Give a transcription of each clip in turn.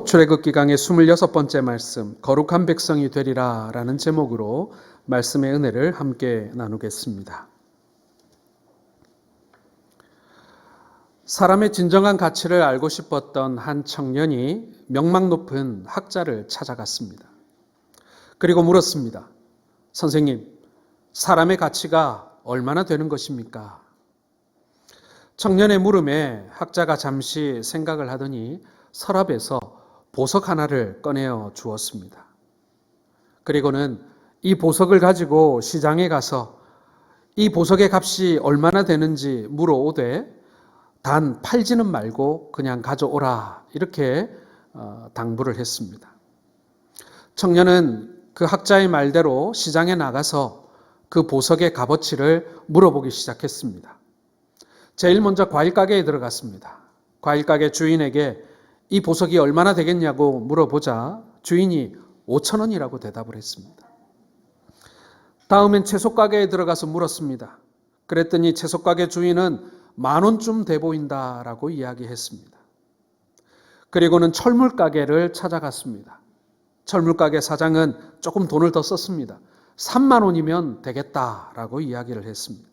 출애굽기 강의 26번째 말씀, 거룩한 백성이 되리라 라는 제목으로 말씀의 은혜를 함께 나누겠습니다. 사람의 진정한 가치를 알고 싶었던 한 청년이 명망 높은 학자를 찾아갔습니다. 그리고 물었습니다. 선생님, 사람의 가치가 얼마나 되는 것입니까? 청년의 물음에 학자가 잠시 생각을 하더니 서랍에서 보석 하나를 꺼내어 주었습니다. 그리고는 이 보석을 가지고 시장에 가서 이 보석의 값이 얼마나 되는지 물어오되 단 팔지는 말고 그냥 가져오라 이렇게 당부를 했습니다. 청년은 그 학자의 말대로 시장에 나가서 그 보석의 값어치를 물어보기 시작했습니다. 제일 먼저 과일가게에 들어갔습니다. 과일가게 주인에게 이 보석이 얼마나 되겠냐고 물어보자 주인이 5,000원이라고 대답을 했습니다. 다음엔 채소가게에 들어가서 물었습니다. 그랬더니 채소가게 주인은 10,000원쯤 돼 보인다라고 이야기했습니다. 그리고는 철물가게를 찾아갔습니다. 철물가게 사장은 조금 돈을 더 썼습니다. 30,000원이면 되겠다라고 이야기를 했습니다.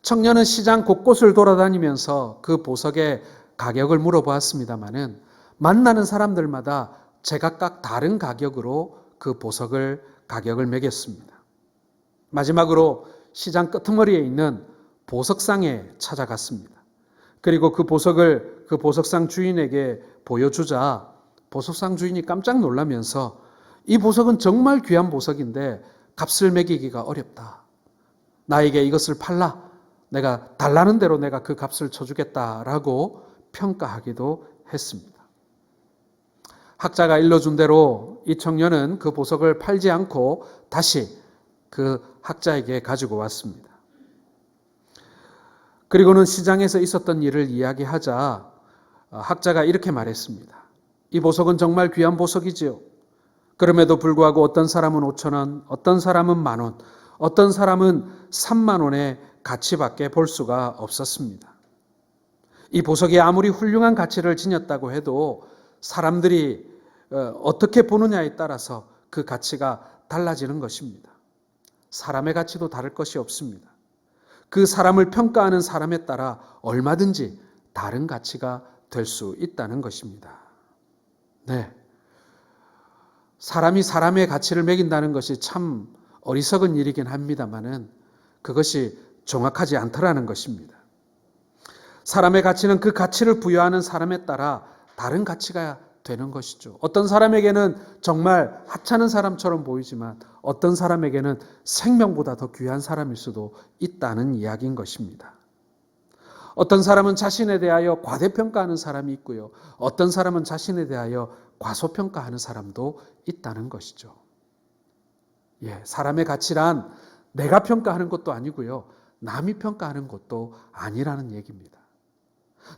청년은 시장 곳곳을 돌아다니면서 그 보석의 가격을 물어보았습니다마는 만나는 사람들마다 제각각 다른 가격으로 그 보석을 가격을 매겼습니다. 마지막으로 시장 끄트머리에 있는 보석상에 찾아갔습니다. 그리고 그 보석을 그 보석상 주인에게 보여주자 보석상 주인이 깜짝 놀라면서 이 보석은 정말 귀한 보석인데 값을 매기기가 어렵다. 나에게 이것을 팔라. 내가 달라는 대로 내가 그 값을 쳐주겠다라고 평가하기도 했습니다. 학자가 일러준 대로 이 청년은 그 보석을 팔지 않고 다시 그 학자에게 가지고 왔습니다. 그리고는 시장에서 있었던 일을 이야기하자 학자가 이렇게 말했습니다. 이 보석은 정말 귀한 보석이지요. 그럼에도 불구하고 어떤 사람은 5,000원, 어떤 사람은 10,000원, 어떤 사람은 30,000원의 가치밖에 볼 수가 없었습니다. 이 보석이 아무리 훌륭한 가치를 지녔다고 해도 사람들이 어떻게 보느냐에 따라서 그 가치가 달라지는 것입니다. 사람의 가치도 다를 것이 없습니다. 그 사람을 평가하는 사람에 따라 얼마든지 다른 가치가 될 수 있다는 것입니다. 네. 사람이 사람의 가치를 매긴다는 것이 참 어리석은 일이긴 합니다만은 그것이 정확하지 않다라는 것입니다. 사람의 가치는 그 가치를 부여하는 사람에 따라 다른 가치가 되는 것이죠. 어떤 사람에게는 정말 하찮은 사람처럼 보이지만 어떤 사람에게는 생명보다 더 귀한 사람일 수도 있다는 이야기인 것입니다. 어떤 사람은 자신에 대하여 과대평가하는 사람이 있고요. 어떤 사람은 자신에 대하여 과소평가하는 사람도 있다는 것이죠. 사람의 가치란 내가 평가하는 것도 아니고요. 남이 평가하는 것도 아니라는 얘기입니다.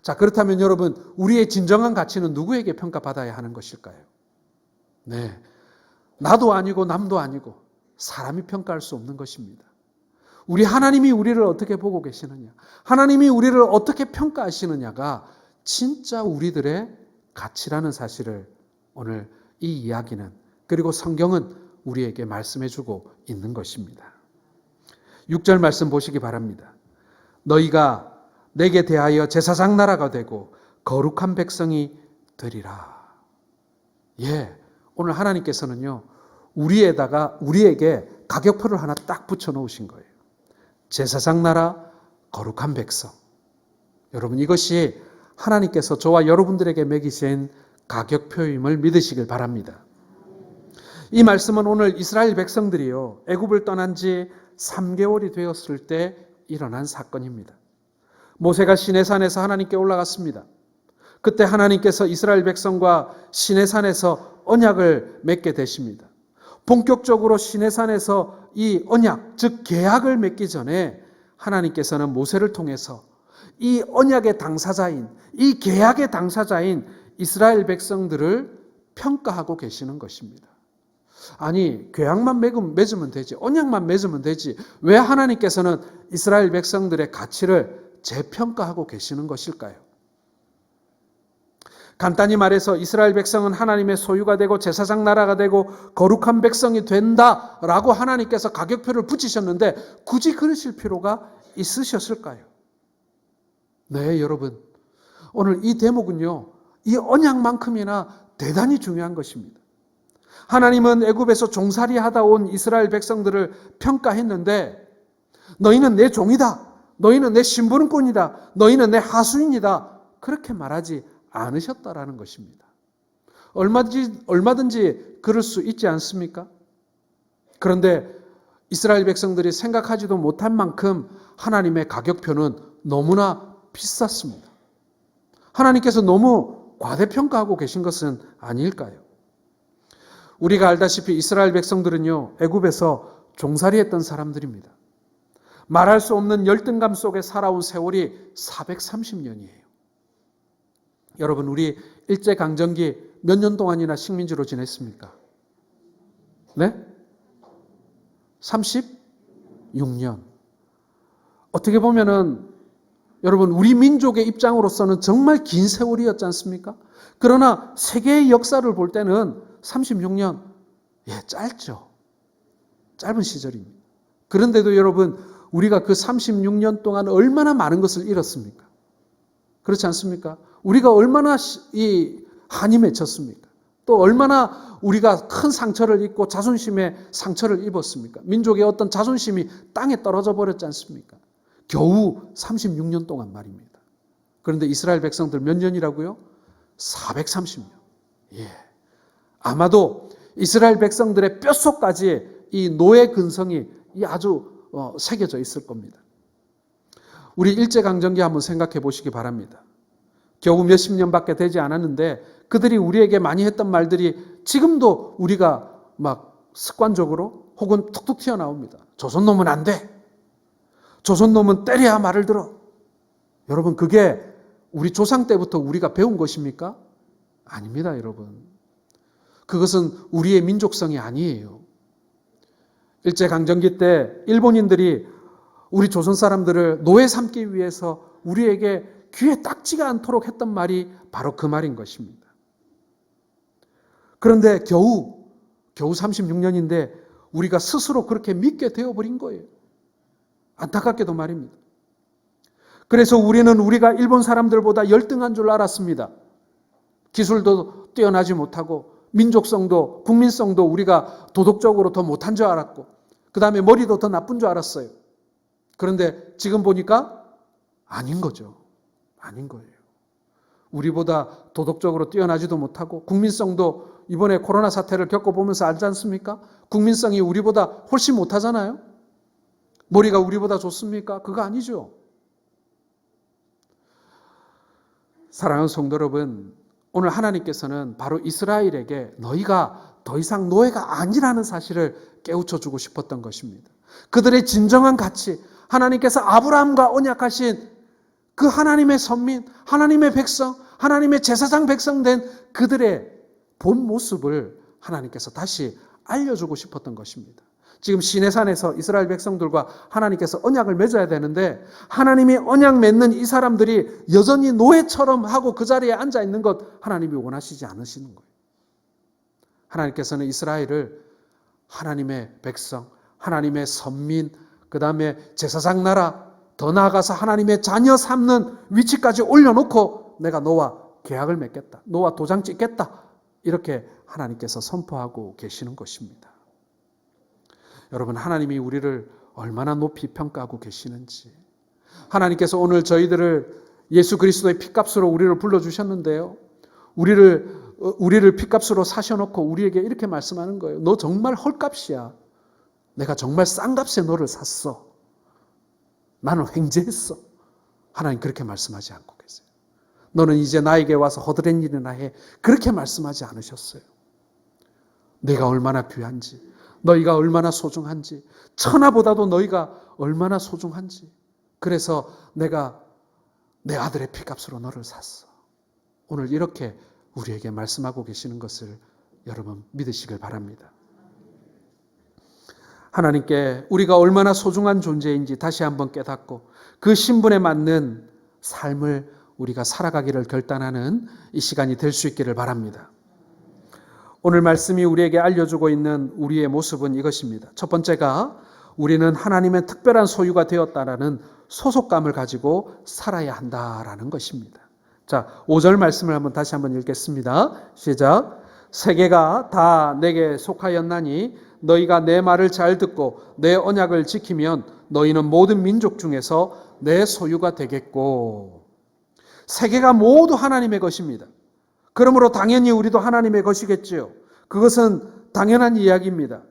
자, 그렇다면 여러분, 우리의 진정한 가치는 누구에게 평가받아야 하는 것일까요? 네, 나도 아니고 남도 아니고 사람이 평가할 수 없는 것입니다. 우리 하나님이 우리를 어떻게 보고 계시느냐, 하나님이 우리를 어떻게 평가하시느냐가 진짜 우리들의 가치라는 사실을 오늘 이 이야기는, 그리고 성경은 우리에게 말씀해주고 있는 것입니다. 6절 말씀 보시기 바랍니다. 너희가 내게 대하여 제사장 나라가 되고 거룩한 백성이 되리라. 오늘 하나님께서는요, 우리에게 가격표를 하나 딱 붙여 놓으신 거예요. 제사장 나라, 거룩한 백성. 여러분, 이것이 하나님께서 저와 여러분들에게 매기신 가격표임을 믿으시길 바랍니다. 이 말씀은 오늘 이스라엘 백성들이요, 애굽을 떠난 지 3개월이 되었을 때 일어난 사건입니다. 모세가 시내산에서 하나님께 올라갔습니다. 그때 하나님께서 이스라엘 백성과 시내산에서 언약을 맺게 되십니다. 본격적으로 시내산에서 이 언약, 즉 계약을 맺기 전에 하나님께서는 모세를 통해서 이 언약의 당사자인, 이 계약의 당사자인 이스라엘 백성들을 평가하고 계시는 것입니다. 아니, 계약만 맺으면 되지, 언약만 맺으면 되지, 왜 하나님께서는 이스라엘 백성들의 가치를 재평가하고 계시는 것일까요? 간단히 말해서 이스라엘 백성은 하나님의 소유가 되고 제사장 나라가 되고 거룩한 백성이 된다라고 하나님께서 가격표를 붙이셨는데 굳이 그러실 필요가 있으셨을까요? 네, 여러분. 오늘 이 대목은요, 이 언약만큼이나 대단히 중요한 것입니다. 하나님은 애굽에서 종살이 하다 온 이스라엘 백성들을 평가했는데 너희는 내 종이다. 너희는 내 심부름꾼이다. 너희는 내 하수인이다. 그렇게 말하지 않으셨다라는 것입니다. 얼마든지 그럴 수 있지 않습니까? 그런데 이스라엘 백성들이 생각하지도 못한 만큼 하나님의 가격표는 너무나 비쌌습니다. 하나님께서 너무 과대평가하고 계신 것은 아닐까요? 우리가 알다시피 이스라엘 백성들은요, 애굽에서 종살이했던 사람들입니다. 말할 수 없는 열등감 속에 살아온 세월이 430년이에요. 여러분, 우리 일제강점기 몇 년 동안이나 식민지로 지냈습니까? 네? 36년. 어떻게 보면은 여러분, 우리 민족의 입장으로서는 정말 긴 세월이었지 않습니까? 그러나 세계의 역사를 볼 때는 36년, 짧죠. 짧은 시절입니다. 그런데도 여러분, 우리가 그 36년 동안 얼마나 많은 것을 잃었습니까? 그렇지 않습니까? 우리가 얼마나 한이 맺혔습니까? 또 얼마나 우리가 큰 상처를 입고 자존심에 상처를 입었습니까? 민족의 어떤 자존심이 땅에 떨어져 버렸지 않습니까? 겨우 36년 동안 말입니다. 그런데 이스라엘 백성들 몇 년이라고요? 430년. 아마도 이스라엘 백성들의 뼛속까지 이 노예 근성이 아주 새겨져 있을 겁니다. 우리 일제강점기 한번 생각해 보시기 바랍니다. 겨우 몇십 년밖에 되지 않았는데 그들이 우리에게 많이 했던 말들이 지금도 우리가 막 습관적으로 혹은 툭툭 튀어나옵니다. 조선놈은 안 돼. 조선놈은 때려야 말을 들어. 여러분, 그게 우리 조상 때부터 우리가 배운 것입니까? 아닙니다, 여러분. 그것은 우리의 민족성이 아니에요. 일제강점기 때 일본인들이 우리 조선 사람들을 노예 삼기 위해서 우리에게 귀에 딱지가 않도록 했던 말이 바로 그 말인 것입니다. 그런데 겨우 36년인데 우리가 스스로 그렇게 믿게 되어버린 거예요. 안타깝게도 말입니다. 그래서 우리는 우리가 일본 사람들보다 열등한 줄 알았습니다. 기술도 뛰어나지 못하고 민족성도 국민성도 우리가 도덕적으로 더 못한 줄 알았고 그 다음에 머리도 더 나쁜 줄 알았어요. 그런데 지금 보니까 아닌 거죠. 아닌 거예요. 우리보다 도덕적으로 뛰어나지도 못하고 국민성도 이번에 코로나 사태를 겪어보면서 알지 않습니까? 국민성이 우리보다 훨씬 못하잖아요. 머리가 우리보다 좋습니까? 그거 아니죠. 사랑하는 성도 여러분, 오늘 하나님께서는 바로 이스라엘에게 너희가 더 이상 노예가 아니라는 사실을 깨우쳐주고 싶었던 것입니다. 그들의 진정한 가치, 하나님께서 아브라함과 언약하신 그 하나님의 선민, 하나님의 백성, 하나님의 제사장 백성 된 그들의 본 모습을 하나님께서 다시 알려주고 싶었던 것입니다. 지금 시내산에서 이스라엘 백성들과 하나님께서 언약을 맺어야 되는데 하나님이 언약 맺는 이 사람들이 여전히 노예처럼 하고 그 자리에 앉아 있는 것 하나님이 원하시지 않으시는 거예요. 하나님께서는 이스라엘을 하나님의 백성, 하나님의 선민, 그 다음에 제사장 나라, 더 나아가서 하나님의 자녀 삼는 위치까지 올려놓고 내가 너와 계약을 맺겠다. 너와 도장 찍겠다. 이렇게 하나님께서 선포하고 계시는 것입니다. 여러분, 하나님이 우리를 얼마나 높이 평가하고 계시는지, 하나님께서 오늘 저희들을 예수 그리스도의 피값으로 우리를 불러주셨는데요. 우리를 피값으로 사셔놓고 우리에게 이렇게 말씀하는 거예요. 너 정말 헐값이야. 내가 정말 싼 값에 너를 샀어. 나는 횡재했어. 하나님 그렇게 말씀하지 않고 계세요. 너는 이제 나에게 와서 허드렛 일이나 해. 그렇게 말씀하지 않으셨어요. 내가 얼마나 귀한지, 너희가 얼마나 소중한지, 천하보다도 너희가 얼마나 소중한지. 그래서 내가 내 아들의 피값으로 너를 샀어. 오늘 이렇게 우리에게 말씀하고 계시는 것을 여러분 믿으시길 바랍니다. 하나님께 우리가 얼마나 소중한 존재인지 다시 한번 깨닫고 그 신분에 맞는 삶을 우리가 살아가기를 결단하는 이 시간이 될 수 있기를 바랍니다. 오늘 말씀이 우리에게 알려주고 있는 우리의 모습은 이것입니다. 첫 번째가 우리는 하나님의 특별한 소유가 되었다라는 소속감을 가지고 살아야 한다라는 것입니다. 자, 5절 말씀을 다시 한번 읽겠습니다. 시작. 세계가 다 내게 속하였나니 너희가 내 말을 잘 듣고 내 언약을 지키면 너희는 모든 민족 중에서 내 소유가 되겠고. 세계가 모두 하나님의 것입니다. 그러므로 당연히 우리도 하나님의 것이겠지요. 그것은 당연한 이야기입니다.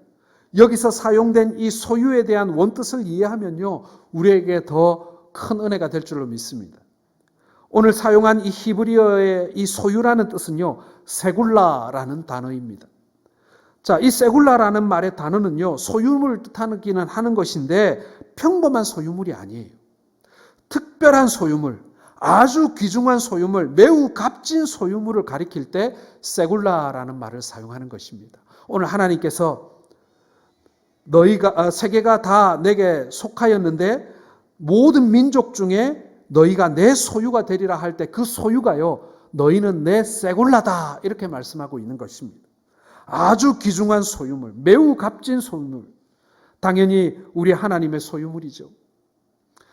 여기서 사용된 이 소유에 대한 원뜻을 이해하면요, 우리에게 더 큰 은혜가 될 줄로 믿습니다. 오늘 사용한 이 히브리어의 이 소유라는 뜻은요, 세굴라라는 단어입니다. 자, 이 세굴라라는 말의 단어는요, 소유물을 뜻하기는 하는 것인데 평범한 소유물이 아니에요. 특별한 소유물, 아주 귀중한 소유물, 매우 값진 소유물을 가리킬 때 세굴라라는 말을 사용하는 것입니다. 오늘 하나님께서 세계가 다 내게 속하였는데 모든 민족 중에 너희가 내 소유가 되리라 할 때 그 소유가요, 너희는 내 세굴라다 이렇게 말씀하고 있는 것입니다. 아주 귀중한 소유물, 매우 값진 소유물, 당연히 우리 하나님의 소유물이죠.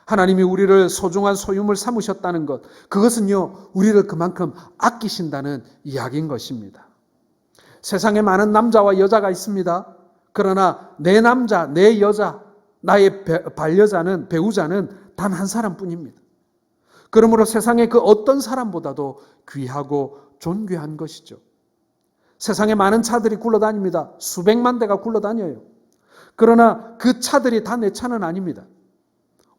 하나님이 우리를 소중한 소유물 삼으셨다는 것, 그것은요, 우리를 그만큼 아끼신다는 이야기인 것입니다. 세상에 많은 남자와 여자가 있습니다. 그러나 내 남자, 내 여자, 나의 반려자는, 배우자는 단 한 사람뿐입니다. 그러므로 세상의 그 어떤 사람보다도 귀하고 존귀한 것이죠. 세상에 많은 차들이 굴러다닙니다. 수백만 대가 굴러다녀요. 그러나 그 차들이 다 내 차는 아닙니다.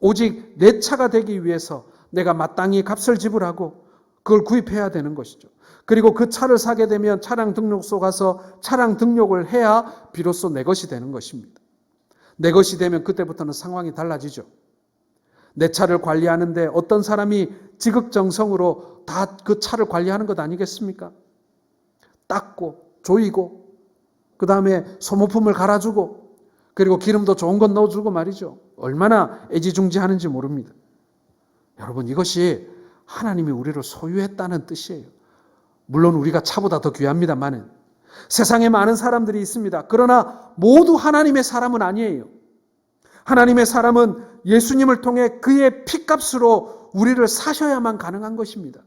오직 내 차가 되기 위해서 내가 마땅히 값을 지불하고 그걸 구입해야 되는 것이죠. 그리고 그 차를 사게 되면 차량 등록소 가서 차량 등록을 해야 비로소 내 것이 되는 것입니다. 내 것이 되면 그때부터는 상황이 달라지죠. 내 차를 관리하는데 어떤 사람이 지극정성으로 다 그 차를 관리하는 것 아니겠습니까? 닦고 조이고 그 다음에 소모품을 갈아주고 그리고 기름도 좋은 것 넣어주고 말이죠. 얼마나 애지중지하는지 모릅니다. 여러분, 이것이 하나님이 우리를 소유했다는 뜻이에요. 물론 우리가 차보다 더 귀합니다만은 세상에 많은 사람들이 있습니다. 그러나 모두 하나님의 사람은 아니에요. 하나님의 사람은 예수님을 통해 그의 피값으로 우리를 사셔야만 가능한 것입니다.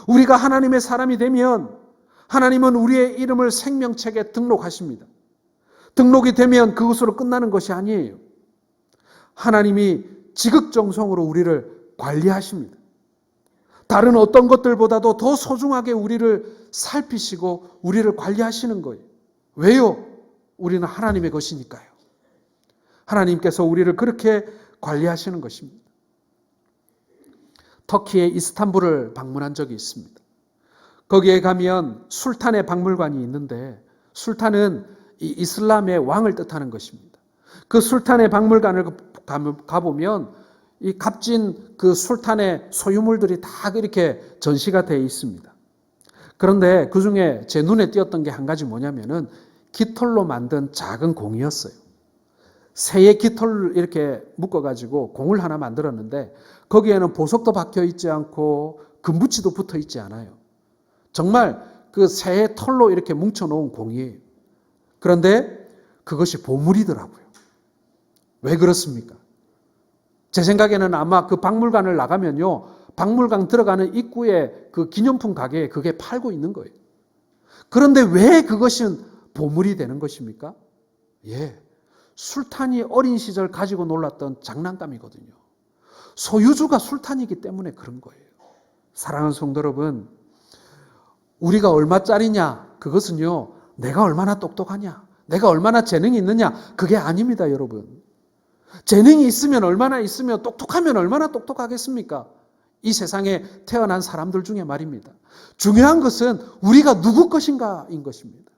우리가 하나님의 사람이 되면 하나님은 우리의 이름을 생명책에 등록하십니다. 등록이 되면 그것으로 끝나는 것이 아니에요. 하나님이 지극정성으로 우리를 관리하십니다. 다른 어떤 것들보다도 더 소중하게 우리를 살피시고 우리를 관리하시는 거예요. 왜요? 우리는 하나님의 것이니까요. 하나님께서 우리를 그렇게 관리하시는 것입니다. 터키의 이스탄불을 방문한 적이 있습니다. 거기에 가면 술탄의 박물관이 있는데 술탄은 이 이슬람의 왕을 뜻하는 것입니다. 그 술탄의 박물관을 가보면 이 값진 그 술탄의 소유물들이 다 이렇게 전시가 되어 있습니다. 그런데 그 중에 제 눈에 띄었던 게 한 가지 뭐냐면은 깃털로 만든 작은 공이었어요. 새의 깃털을 이렇게 묶어가지고 공을 하나 만들었는데 거기에는 보석도 박혀 있지 않고 금붙이도 붙어 있지 않아요. 정말 그 새의 털로 이렇게 뭉쳐놓은 공이에요. 그런데 그것이 보물이더라고요. 왜 그렇습니까? 제 생각에는 아마 그 박물관을 나가면요, 박물관 들어가는 입구에 그 기념품 가게에 그게 팔고 있는 거예요. 그런데 왜 그것은 보물이 되는 것입니까? 예, 술탄이 어린 시절 가지고 놀았던 장난감이거든요. 소유주가 술탄이기 때문에 그런 거예요. 사랑하는 성도 여러분, 우리가 얼마짜리냐, 그것은요, 내가 얼마나 똑똑하냐, 내가 얼마나 재능이 있느냐, 그게 아닙니다, 여러분. 재능이 있으면 얼마나 있으며 똑똑하면 얼마나 똑똑하겠습니까? 이 세상에 태어난 사람들 중에 말입니다. 중요한 것은 우리가 누구 것인가인 것입니다.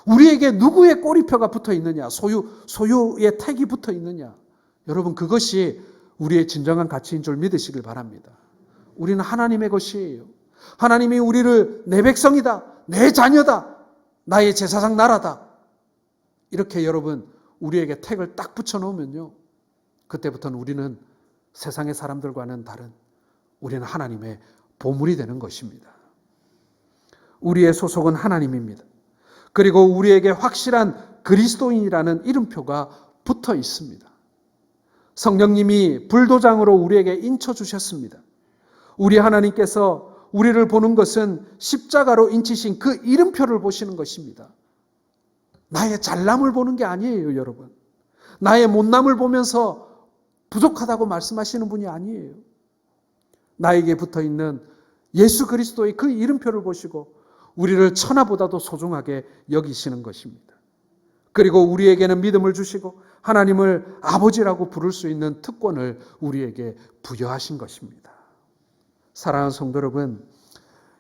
우리에게 누구의 꼬리표가 붙어 있느냐, 소유의 택이 붙어 있느냐. 여러분, 그것이 우리의 진정한 가치인 줄 믿으시길 바랍니다. 우리는 하나님의 것이에요. 하나님이 우리를 내 백성이다, 내 자녀다, 나의 제사장 나라다, 이렇게 여러분 우리에게 택을 딱 붙여놓으면요, 그때부터는 우리는 세상의 사람들과는 다른, 우리는 하나님의 보물이 되는 것입니다. 우리의 소속은 하나님입니다. 그리고 우리에게 확실한 그리스도인이라는 이름표가 붙어 있습니다. 성령님이 불도장으로 우리에게 인쳐주셨습니다. 우리 하나님께서 우리를 보는 것은 십자가로 인치신 그 이름표를 보시는 것입니다. 나의 잘남을 보는 게 아니에요, 여러분. 나의 못남을 보면서 부족하다고 말씀하시는 분이 아니에요. 나에게 붙어 있는 예수 그리스도의 그 이름표를 보시고 우리를 천하보다도 소중하게 여기시는 것입니다. 그리고 우리에게는 믿음을 주시고 하나님을 아버지라고 부를 수 있는 특권을 우리에게 부여하신 것입니다. 사랑하는 성도 여러분,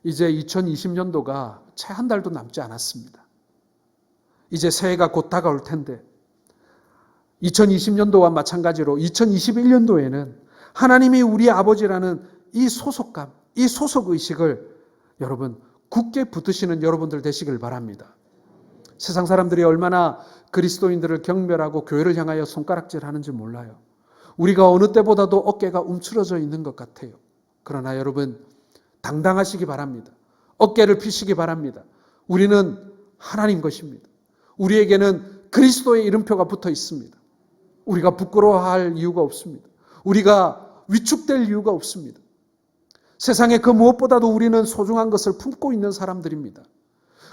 이제 2020년도가 채 한 달도 남지 않았습니다. 이제 새해가 곧 다가올 텐데 2020년도와 마찬가지로 2021년도에는 하나님이 우리의 아버지라는 이 소속감, 이 소속의식을 여러분 굳게 붙드시는 여러분들 되시길 바랍니다. 세상 사람들이 얼마나 그리스도인들을 경멸하고 교회를 향하여 손가락질하는지 몰라요. 우리가 어느 때보다도 어깨가 움츠러져 있는 것 같아요. 그러나 여러분 당당하시기 바랍니다. 어깨를 펴시기 바랍니다. 우리는 하나님 것입니다. 우리에게는 그리스도의 이름표가 붙어 있습니다. 우리가 부끄러워할 이유가 없습니다. 우리가 위축될 이유가 없습니다. 세상에 그 무엇보다도 우리는 소중한 것을 품고 있는 사람들입니다.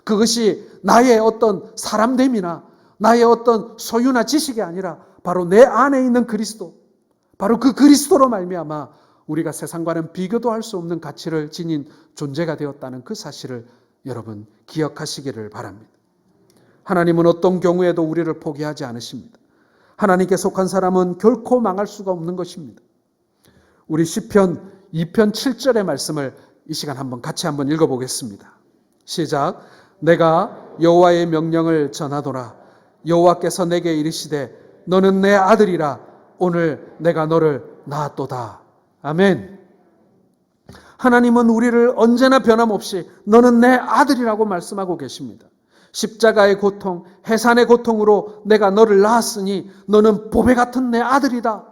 그것이 나의 어떤 사람됨이나 나의 어떤 소유나 지식이 아니라 바로 내 안에 있는 그리스도, 바로 그 그리스도로 말미암아 우리가 세상과는 비교도 할 수 없는 가치를 지닌 존재가 되었다는 그 사실을 여러분 기억하시기를 바랍니다. 하나님은 어떤 경우에도 우리를 포기하지 않으십니다. 하나님께 속한 사람은 결코 망할 수가 없는 것입니다. 우리 시편 2편 7절의 말씀을 이 시간 같이 한번 읽어보겠습니다. 시작. 내가 여호와의 명령을 전하노라. 여호와께서 내게 이르시되 너는 내 아들이라. 오늘 내가 너를 낳았도다. 아멘. 하나님은 우리를 언제나 변함없이 너는 내 아들이라고 말씀하고 계십니다. 십자가의 고통, 해산의 고통으로 내가 너를 낳았으니 너는 보배 같은 내 아들이다.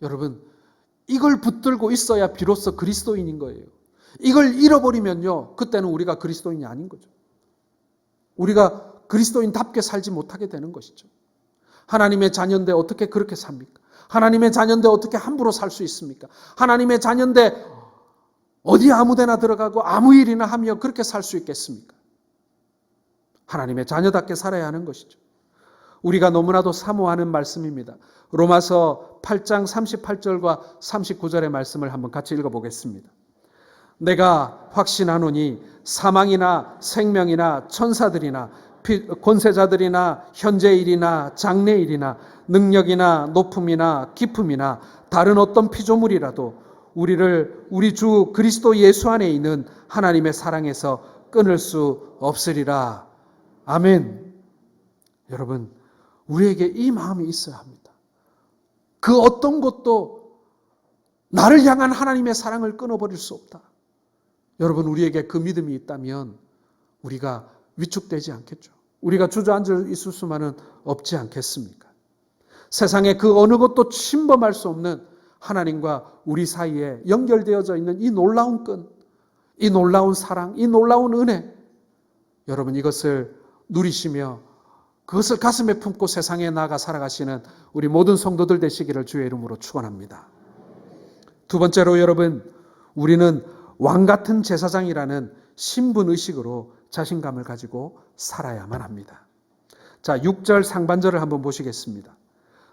여러분, 이걸 붙들고 있어야 비로소 그리스도인인 거예요. 이걸 잃어버리면요, 그때는 우리가 그리스도인이 아닌 거죠. 우리가 그리스도인답게 살지 못하게 되는 것이죠. 하나님의 자녀인데 어떻게 그렇게 삽니까? 하나님의 자녀인데 어떻게 함부로 살 수 있습니까? 하나님의 자녀인데 어디 아무데나 들어가고 아무 일이나 하며 그렇게 살 수 있겠습니까? 하나님의 자녀답게 살아야 하는 것이죠. 우리가 너무나도 사모하는 말씀입니다. 로마서 8장 38절과 39절의 말씀을 한번 같이 읽어보겠습니다. 내가 확신하노니 사망이나 생명이나 천사들이나 권세자들이나 현재일이나 장래일이나 능력이나 높음이나 깊음이나 다른 어떤 피조물이라도 우리를 우리 주 그리스도 예수 안에 있는 하나님의 사랑에서 끊을 수 없으리라. 아멘. 여러분, 우리에게 이 마음이 있어야 합니다. 그 어떤 것도 나를 향한 하나님의 사랑을 끊어버릴 수 없다. 여러분, 우리에게 그 믿음이 있다면 우리가 위축되지 않겠죠. 우리가 주저앉아 있을 수만은 없지 않겠습니까? 세상에 그 어느 것도 침범할 수 없는 하나님과 우리 사이에 연결되어져 있는 이 놀라운 끈, 이 놀라운 사랑, 이 놀라운 은혜, 여러분 이것을 누리시며 그것을 가슴에 품고 세상에 나아가 살아가시는 우리 모든 성도들 되시기를 주의 이름으로 축원합니다. 두 번째로 여러분, 우리는 왕같은 제사장이라는 신분의식으로 자신감을 가지고 살아야만 합니다. 자, 6절 상반절을 한번 보시겠습니다.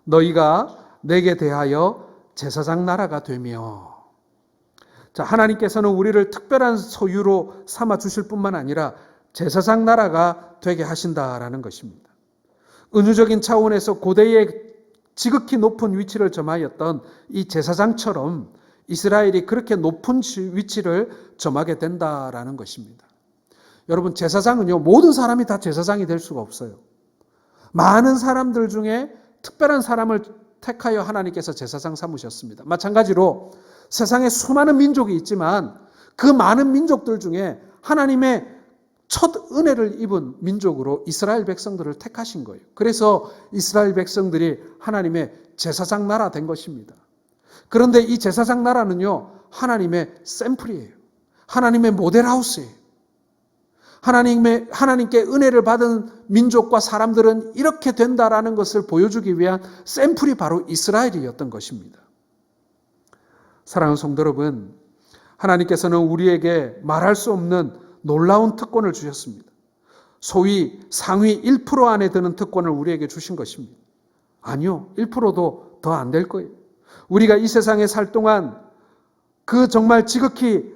너희가 내게 대하여 제사장 나라가 되며. 자, 하나님께서는 우리를 특별한 소유로 삼아 주실 뿐만 아니라 제사장 나라가 되게 하신다라는 것입니다. 은유적인 차원에서 고대의 지극히 높은 위치를 점하였던 이 제사장처럼 이스라엘이 그렇게 높은 위치를 점하게 된다라는 것입니다. 여러분, 제사장은요, 모든 사람이 다 제사장이 될 수가 없어요. 많은 사람들 중에 특별한 사람을 택하여 하나님께서 제사장 삼으셨습니다. 마찬가지로 세상에 수많은 민족이 있지만 그 많은 민족들 중에 하나님의 첫 은혜를 입은 민족으로 이스라엘 백성들을 택하신 거예요. 그래서 이스라엘 백성들이 하나님의 제사장 나라 된 것입니다. 그런데 이 제사장 나라는요, 하나님의 샘플이에요. 하나님의 모델하우스예요. 하나님께 은혜를 받은 민족과 사람들은 이렇게 된다라는 것을 보여주기 위한 샘플이 바로 이스라엘이었던 것입니다. 사랑하는 성도 여러분, 하나님께서는 우리에게 말할 수 없는 놀라운 특권을 주셨습니다. 소위 상위 1% 안에 드는 특권을 우리에게 주신 것입니다. 아니요, 1%도 더 안 될 거예요. 우리가 이 세상에 살 동안 그 정말 지극히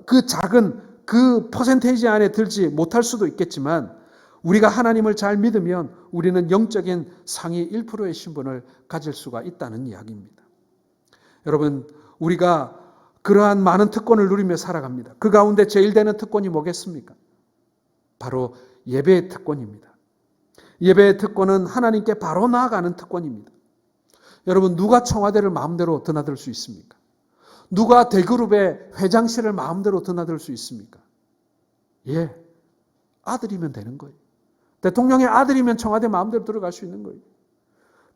그 작은 그 퍼센테이지 안에 들지 못할 수도 있겠지만 우리가 하나님을 잘 믿으면 우리는 영적인 상위 1%의 신분을 가질 수가 있다는 이야기입니다. 여러분, 우리가 그러한 많은 특권을 누리며 살아갑니다. 그 가운데 제일 되는 특권이 뭐겠습니까? 바로 예배의 특권입니다. 예배의 특권은 하나님께 바로 나아가는 특권입니다. 여러분, 누가 청와대를 마음대로 드나들 수 있습니까? 누가 대그룹의 회장실을 마음대로 드나들 수 있습니까? 예, 아들이면 되는 거예요. 대통령의 아들이면 청와대 마음대로 들어갈 수 있는 거예요.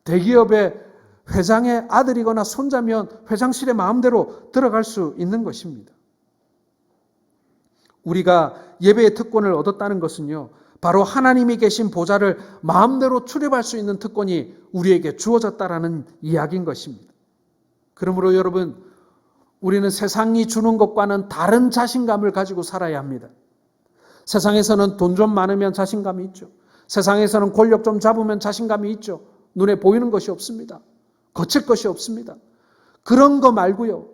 대기업의 회장의 아들이거나 손자면 회장실에 마음대로 들어갈 수 있는 것입니다. 우리가 예배의 특권을 얻었다는 것은요, 바로 하나님이 계신 보좌를 마음대로 출입할 수 있는 특권이 우리에게 주어졌다라는 이야기인 것입니다. 그러므로 여러분, 우리는 세상이 주는 것과는 다른 자신감을 가지고 살아야 합니다. 세상에서는 돈 좀 많으면 자신감이 있죠. 세상에서는 권력 좀 잡으면 자신감이 있죠. 눈에 보이는 것이 없습니다. 거칠 것이 없습니다. 그런 거 말고요,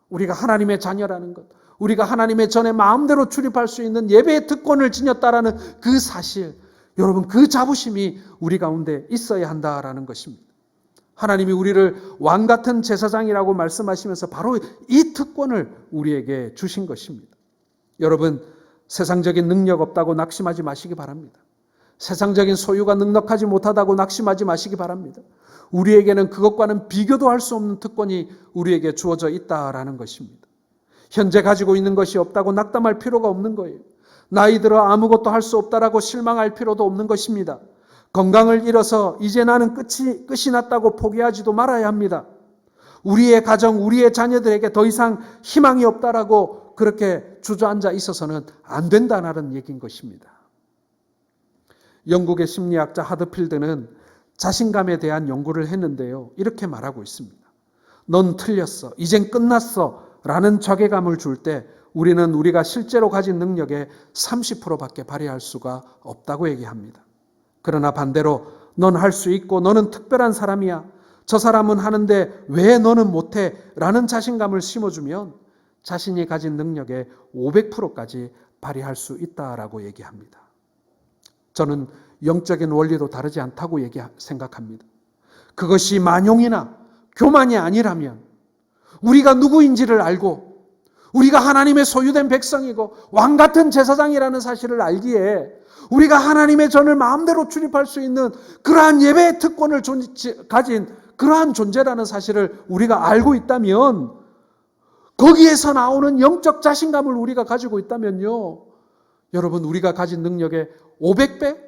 우리가 하나님의 자녀라는 것, 우리가 하나님의 전에 마음대로 출입할 수 있는 예배의 특권을 지녔다라는 그 사실, 여러분, 그 자부심이 우리 가운데 있어야 한다라는 것입니다. 하나님이 우리를 왕 같은 제사장이라고 말씀하시면서 바로 이 특권을 우리에게 주신 것입니다. 여러분, 세상적인 능력 없다고 낙심하지 마시기 바랍니다. 세상적인 소유가 넉넉하지 못하다고 낙심하지 마시기 바랍니다. 우리에게는 그것과는 비교도 할 수 없는 특권이 우리에게 주어져 있다라는 것입니다. 현재 가지고 있는 것이 없다고 낙담할 필요가 없는 거예요. 나이 들어 아무것도 할 수 없다라고 실망할 필요도 없는 것입니다. 건강을 잃어서 이제 나는 끝이 났다고 포기하지도 말아야 합니다. 우리의 가정, 우리의 자녀들에게 더 이상 희망이 없다라고 그렇게 주저앉아 있어서는 안 된다는 얘기인 것입니다. 영국의 심리학자 하드필드는 자신감에 대한 연구를 했는데요, 이렇게 말하고 있습니다. 넌 틀렸어, 이젠 끝났어 라는 자괴감을 줄 때 우리는 우리가 실제로 가진 능력의 30%밖에 발휘할 수가 없다고 얘기합니다. 그러나 반대로 넌 할 수 있고 너는 특별한 사람이야, 저 사람은 하는데 왜 너는 못해? 라는 자신감을 심어주면 자신이 가진 능력의 500%까지 발휘할 수 있다라고 얘기합니다. 저는 영적인 원리도 다르지 않다고 생각합니다. 그것이 만용이나 교만이 아니라면 우리가 누구인지를 알고 우리가 하나님의 소유된 백성이고 왕같은 제사장이라는 사실을 알기에 우리가 하나님의 전을 마음대로 출입할 수 있는 그러한 예배의 특권을 가진 그러한 존재라는 사실을 우리가 알고 있다면, 거기에서 나오는 영적 자신감을 우리가 가지고 있다면요, 여러분, 우리가 가진 능력의 500배?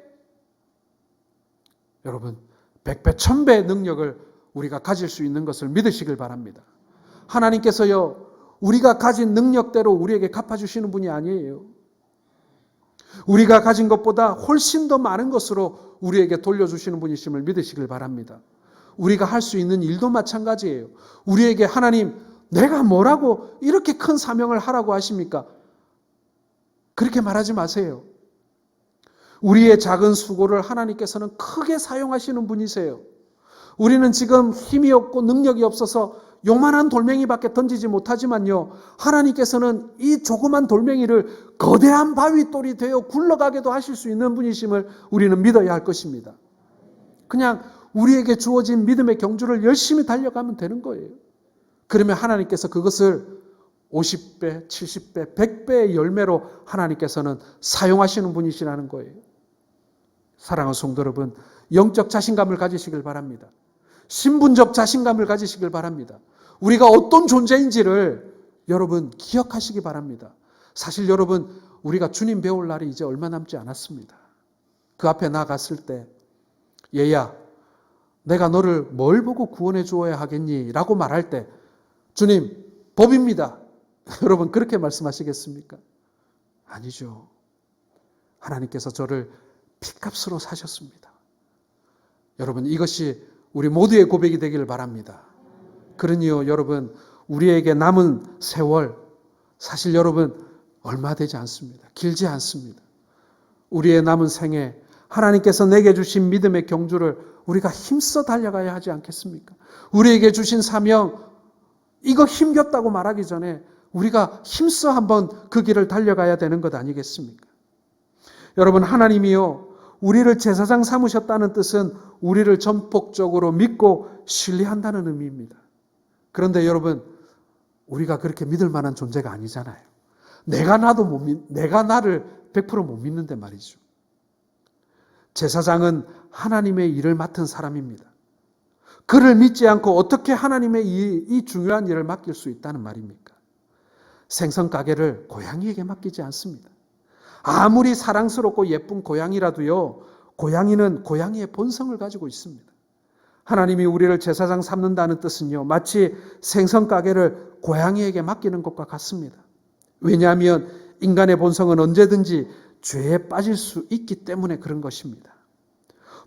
여러분, 100배, 1000배의 능력을 우리가 가질 수 있는 것을 믿으시길 바랍니다. 하나님께서요, 우리가 가진 능력대로 우리에게 갚아주시는 분이 아니에요. 우리가 가진 것보다 훨씬 더 많은 것으로 우리에게 돌려주시는 분이심을 믿으시길 바랍니다. 우리가 할 수 있는 일도 마찬가지예요. 우리에게 하나님, 내가 뭐라고 이렇게 큰 사명을 하라고 하십니까? 그렇게 말하지 마세요. 우리의 작은 수고를 하나님께서는 크게 사용하시는 분이세요. 우리는 지금 힘이 없고 능력이 없어서 요만한 돌멩이밖에 던지지 못하지만요, 하나님께서는 이 조그만 돌멩이를 거대한 바위돌이 되어 굴러가게도 하실 수 있는 분이심을 우리는 믿어야 할 것입니다. 그냥 우리에게 주어진 믿음의 경주를 열심히 달려가면 되는 거예요. 그러면 하나님께서 그것을 50배, 70배, 100배의 열매로 하나님께서는 사용하시는 분이시라는 거예요. 사랑하는 성도 여러분, 영적 자신감을 가지시길 바랍니다. 신분적 자신감을 가지시길 바랍니다. 우리가 어떤 존재인지를 여러분 기억하시기 바랍니다. 사실 여러분, 우리가 주님 배울 날이 이제 얼마 남지 않았습니다. 그 앞에 나갔을 때, 얘야, 내가 너를 뭘 보고 구원해 주어야 하겠니? 라고 말할 때, 주님, 법입니다. 여러분 그렇게 말씀하시겠습니까? 아니죠. 하나님께서 저를 피값으로 사셨습니다. 여러분 이것이 우리 모두의 고백이 되기를 바랍니다. 그러니요 여러분 우리에게 남은 세월 사실 여러분 얼마 되지 않습니다. 길지 않습니다. 우리의 남은 생에 하나님께서 내게 주신 믿음의 경주를 우리가 힘써 달려가야 하지 않겠습니까? 우리에게 주신 사명 이거 힘겹다고 말하기 전에 우리가 힘써 한번 그 길을 달려가야 되는 것 아니겠습니까? 여러분 하나님이요 우리를 제사장 삼으셨다는 뜻은 우리를 전폭적으로 믿고 신뢰한다는 의미입니다. 그런데 여러분 우리가 그렇게 믿을 만한 존재가 아니잖아요. 내가 나를 100% 못 믿는데 말이죠. 제사장은 하나님의 일을 맡은 사람입니다. 그를 믿지 않고 어떻게 하나님의 이 중요한 일을 맡길 수 있다는 말입니까? 생선 가게를 고양이에게 맡기지 않습니다. 아무리 사랑스럽고 예쁜 고양이라도요, 고양이는 고양이의 본성을 가지고 있습니다. 하나님이 우리를 제사장 삼는다는 뜻은요, 마치 생선 가게를 고양이에게 맡기는 것과 같습니다. 왜냐하면 인간의 본성은 언제든지 죄에 빠질 수 있기 때문에 그런 것입니다.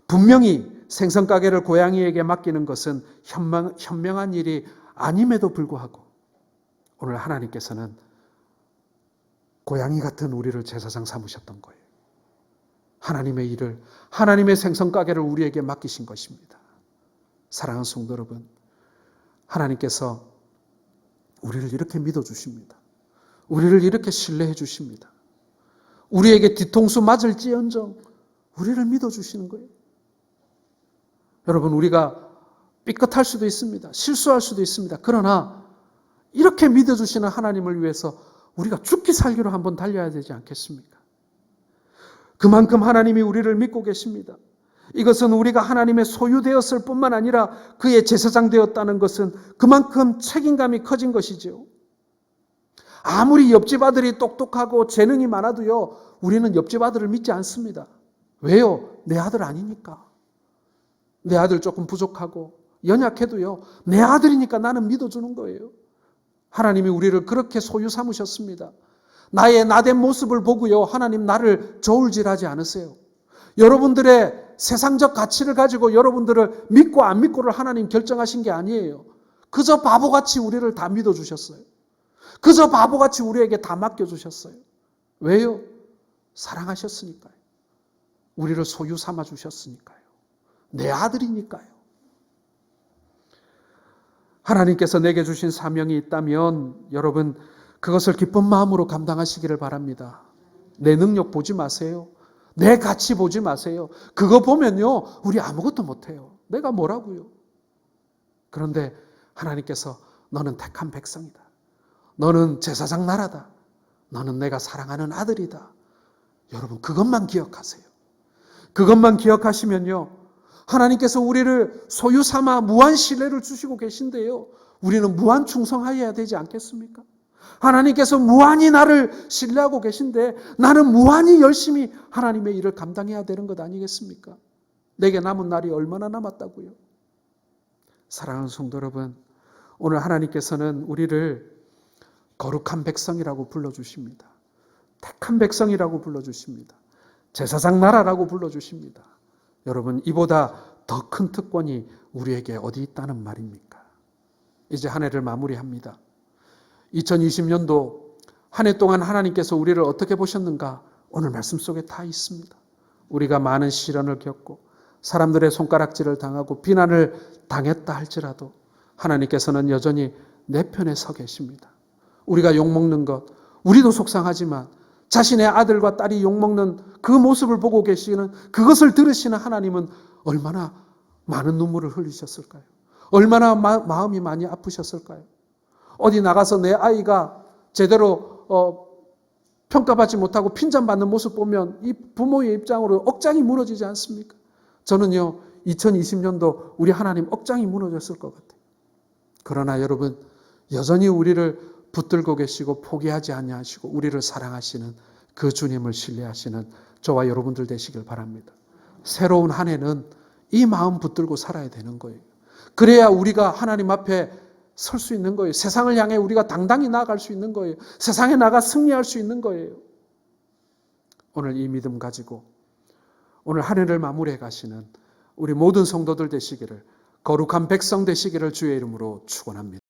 분명히 생선 가게를 고양이에게 맡기는 것은 현명한 일이 아님에도 불구하고 오늘 하나님께서는 고양이 같은 우리를 제사장 삼으셨던 거예요. 하나님의 일을, 하나님의 생선 가게를 우리에게 맡기신 것입니다. 사랑하는 성도 여러분, 하나님께서 우리를 이렇게 믿어주십니다. 우리를 이렇게 신뢰해 주십니다. 우리에게 뒤통수 맞을지언정 우리를 믿어주시는 거예요. 여러분 우리가 삐끗할 수도 있습니다. 실수할 수도 있습니다. 그러나 이렇게 믿어주시는 하나님을 위해서 우리가 죽기 살기로 한번 달려야 되지 않겠습니까? 그만큼 하나님이 우리를 믿고 계십니다. 이것은 우리가 하나님의 소유되었을 뿐만 아니라 그의 제사장 되었다는 것은 그만큼 책임감이 커진 것이죠. 아무리 옆집 아들이 똑똑하고 재능이 많아도요, 우리는 옆집 아들을 믿지 않습니다. 왜요? 내 아들 아니니까. 내 아들 조금 부족하고 연약해도요, 내 아들이니까 나는 믿어주는 거예요. 하나님이 우리를 그렇게 소유 삼으셨습니다. 나의 나된 모습을 보고요, 하나님 나를 저울질하지 않으세요. 여러분들의 세상적 가치를 가지고 여러분들을 믿고 안 믿고를 하나님 결정하신 게 아니에요. 그저 바보같이 우리를 다 믿어주셨어요. 그저 바보같이 우리에게 다 맡겨주셨어요. 왜요? 사랑하셨으니까요. 우리를 소유 삼아주셨으니까요. 내 아들이니까요. 하나님께서 내게 주신 사명이 있다면 여러분 그것을 기쁜 마음으로 감당하시기를 바랍니다. 내 능력 보지 마세요. 내 가치 보지 마세요. 그거 보면요 우리 아무것도 못해요. 내가 뭐라고요? 그런데 하나님께서 너는 택한 백성이다. 너는 제사장 나라다. 너는 내가 사랑하는 아들이다. 여러분 그것만 기억하세요. 그것만 기억하시면요 하나님께서 우리를 소유 삼아 무한 신뢰를 주시고 계신데요. 우리는 무한 충성하여야 되지 않겠습니까? 하나님께서 무한히 나를 신뢰하고 계신데 나는 무한히 열심히 하나님의 일을 감당해야 되는 것 아니겠습니까? 내게 남은 날이 얼마나 남았다고요? 사랑하는 성도 여러분, 오늘 하나님께서는 우리를 거룩한 백성이라고 불러주십니다. 택한 백성이라고 불러주십니다. 제사장 나라라고 불러주십니다. 여러분 이보다 더 큰 특권이 우리에게 어디 있다는 말입니까? 이제 한 해를 마무리합니다. 2020년도 한 해 동안 하나님께서 우리를 어떻게 보셨는가? 오늘 말씀 속에 다 있습니다. 우리가 많은 시련을 겪고 사람들의 손가락질을 당하고 비난을 당했다 할지라도 하나님께서는 여전히 내 편에 서 계십니다. 우리가 욕먹는 것, 우리도 속상하지만 자신의 아들과 딸이 욕먹는 그 모습을 보고 계시는 그것을 들으시는 하나님은 얼마나 많은 눈물을 흘리셨을까요? 얼마나 마음이 많이 아프셨을까요? 어디 나가서 내 아이가 제대로 평가받지 못하고 핀잔받는 모습 보면 이 부모의 입장으로 억장이 무너지지 않습니까? 저는요 2020년도 우리 하나님 억장이 무너졌을 것 같아요. 그러나 여러분 여전히 우리를 붙들고 계시고 포기하지 아니하시고 우리를 사랑하시는 그 주님을 신뢰하시는 저와 여러분들 되시길 바랍니다. 새로운 한 해는 이 마음 붙들고 살아야 되는 거예요. 그래야 우리가 하나님 앞에 설 수 있는 거예요. 세상을 향해 우리가 당당히 나아갈 수 있는 거예요. 세상에 나가 승리할 수 있는 거예요. 오늘 이 믿음 가지고 오늘 한 해를 마무리해 가시는 우리 모든 성도들 되시기를, 거룩한 백성 되시기를 주의 이름으로 축원합니다.